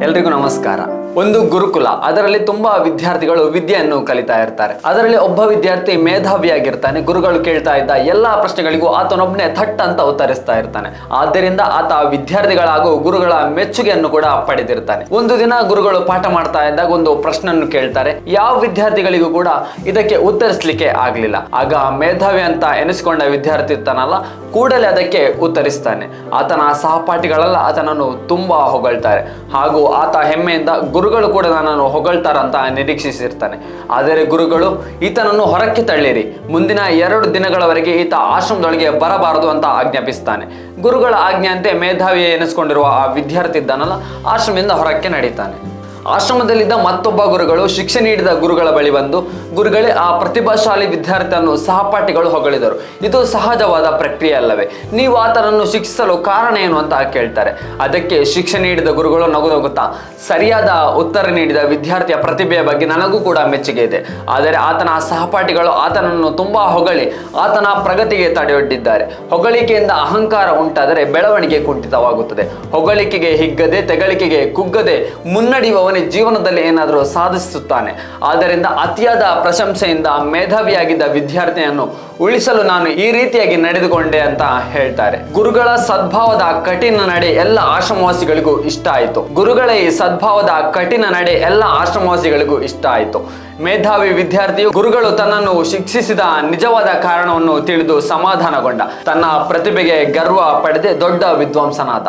ಎಲ್ರಿಗೂ ನಮಸ್ಕಾರ. ಒಂದು ಗುರುಕುಲ, ಅದರಲ್ಲಿ ತುಂಬಾ ವಿದ್ಯಾರ್ಥಿಗಳು ವಿದ್ಯೆಯನ್ನು ಕಲಿತಾ ಇರ್ತಾರೆ. ಅದರಲ್ಲಿ ಒಬ್ಬ ವಿದ್ಯಾರ್ಥಿ ಮೇಧಾವಿಯಾಗಿರ್ತಾನೆ. ಗುರುಗಳು ಕೇಳ್ತಾ ಇದ್ದ ಎಲ್ಲಾ ಪ್ರಶ್ನೆಗಳಿಗೂ ಆತನೊಬ್ಬನೇ ಥಟ್ ಅಂತ ಉತ್ತರಿಸ್ತಾ ಇರ್ತಾನೆ. ಆದ್ದರಿಂದ ಆತ ವಿದ್ಯಾರ್ಥಿಗಳ ಹಾಗೂ ಗುರುಗಳ ಮೆಚ್ಚುಗೆಯನ್ನು ಕೂಡ ಪಡೆದಿರ್ತಾನೆ. ಒಂದು ದಿನ ಗುರುಗಳು ಪಾಠ ಮಾಡ್ತಾ ಇದ್ದಾಗ ಒಂದು ಪ್ರಶ್ನೆಯನ್ನು ಕೇಳ್ತಾರೆ. ಯಾವ ವಿದ್ಯಾರ್ಥಿಗಳಿಗೂ ಕೂಡ ಇದಕ್ಕೆ ಉತ್ತರಿಸಲಿಕ್ಕೆ ಆಗ್ಲಿಲ್ಲ. ಆಗ ಮೇಧಾವಿ ಅಂತ ಎನಿಸಿಕೊಂಡ ವಿದ್ಯಾರ್ಥಿ ಇರ್ತಾನಲ್ಲ, ಕೂಡಲೇ ಅದಕ್ಕೆ ಉತ್ತರಿಸ್ತಾನೆ. ಆತನ ಸಹಪಾಠಿಗಳೆಲ್ಲ ಆತನನ್ನು ತುಂಬಾ ಹೊಗಳ್ತಾರೆ ಹಾಗೂ ಆತ ಹೆಮ್ಮೆಯಿಂದ ಗುರುಗಳು ಕೂಡ ನನ್ನನ್ನು ಹೊಗಳ್ತಾರಂತ ನಿರೀಕ್ಷಿಸಿರ್ತಾನೆ. ಆದರೆ ಗುರುಗಳು ಈತನನ್ನು ಹೊರಕ್ಕೆ ತಳ್ಳಿರಿ, ಮುಂದಿನ 2 ದಿನಗಳವರೆಗೆ ಈತ ಆಶ್ರಮದೊಳಗೆ ಬರಬಾರದು ಅಂತ ಆಜ್ಞಾಪಿಸ್ತಾನೆ. ಗುರುಗಳ ಆಜ್ಞೆಯಂತೆ ಮೇಧಾವಿ ಎನಿಸ್ಕೊಂಡಿರುವ ಆ ವಿದ್ಯಾರ್ಥಿ ಇದ್ದಾನಲ್ಲ, ಆಶ್ರಮದಿಂದ ಹೊರಕ್ಕೆ ನಡೀತಾನೆ. ಆಶ್ರಮದಲ್ಲಿದ್ದ ಮತ್ತೊಬ್ಬ ಗುರುಗಳು ಶಿಕ್ಷೆ ನೀಡಿದ ಗುರುಗಳ ಬಳಿ ಬಂದು, ಗುರುಗಳೇ, ಆ ಪ್ರತಿಭಾಶಾಲಿ ವಿದ್ಯಾರ್ಥಿಯನ್ನು ಸಹಪಾಠಿಗಳು ಹೊಗಳಿದರು, ಇದು ಸಹಜವಾದ ಪ್ರಕ್ರಿಯೆ ಅಲ್ಲವೇ? ನೀವು ಆತನನ್ನು ಶಿಕ್ಷಿಸಲು ಕಾರಣ ಏನು ಅಂತ ಕೇಳ್ತಾರೆ. ಅದಕ್ಕೆ ಶಿಕ್ಷೆ ನೀಡಿದ ಗುರುಗಳು ನಗುತ್ತಾ, ಸರಿಯಾದ ಉತ್ತರ ನೀಡಿದ ವಿದ್ಯಾರ್ಥಿಯ ಪ್ರತಿಭೆಯ ಬಗ್ಗೆ ನನಗೂ ಕೂಡ ಮೆಚ್ಚುಗೆ ಇದೆ. ಆದರೆ ಆತನ ಸಹಪಾಠಿಗಳು ಆತನನ್ನು ತುಂಬಾ ಹೊಗಳಿ ಆತನ ಪ್ರಗತಿಗೆ ತಡೆಯೊಡ್ಡಿದ್ದಾರೆ. ಹೊಗಳಿಕೆಯಿಂದ ಅಹಂಕಾರ ಉಂಟಾದರೆ ಬೆಳವಣಿಗೆ ಕುಂಠಿತವಾಗುತ್ತದೆ. ಹೊಗಳಿಕೆಗೆ ಹಿಗ್ಗದೆ, ತೆಗಳಿಕೆಗೆ ಕುಗ್ಗದೆ ಮುನ್ನಡೆಯುವವನೇ ಜೀವನದಲ್ಲಿ ಏನಾದರೂ ಸಾಧಿಸುತ್ತಾನೆ. ಆದ್ದರಿಂದ ಅತಿಯಾದ ಪ್ರಶಂಸೆಯಿಂದ ಮೇಧಾವಿಯಾಗಿದ್ದ ವಿದ್ಯಾರ್ಥಿಯನ್ನು ಉಳಿಸಲು ನಾನು ಈ ರೀತಿಯಾಗಿ ನಡೆದುಕೊಂಡೆ ಅಂತ ಹೇಳ್ತಾರೆ. ಗುರುಗಳ ಸದ್ಭಾವದ ಕಠಿಣ ನಡೆ ಎಲ್ಲ ಆಶ್ರಮವಾಸಿಗಳಿಗೂ ಇಷ್ಟ ಆಯಿತು. ಗುರುಗಳ ಈ ಸದ್ಭಾವದ ಕಠಿಣ ನಡೆ ಎಲ್ಲ ಆಶ್ರಮವಾಸಿಗಳಿಗೂ ಇಷ್ಟ ಆಯಿತು. ಮೇಧಾವಿ ವಿದ್ಯಾರ್ಥಿಯು ಗುರುಗಳು ತನ್ನನ್ನು ಶಿಕ್ಷಿಸಿದ ನಿಜವಾದ ಕಾರಣವನ್ನು ತಿಳಿದು ಸಮಾಧಾನಗೊಂಡ. ತನ್ನ ಪ್ರತಿಭೆಗೆ ಗರ್ವ ಪಡೆದೇ ದೊಡ್ಡ ವಿದ್ವಾಂಸನಾದ.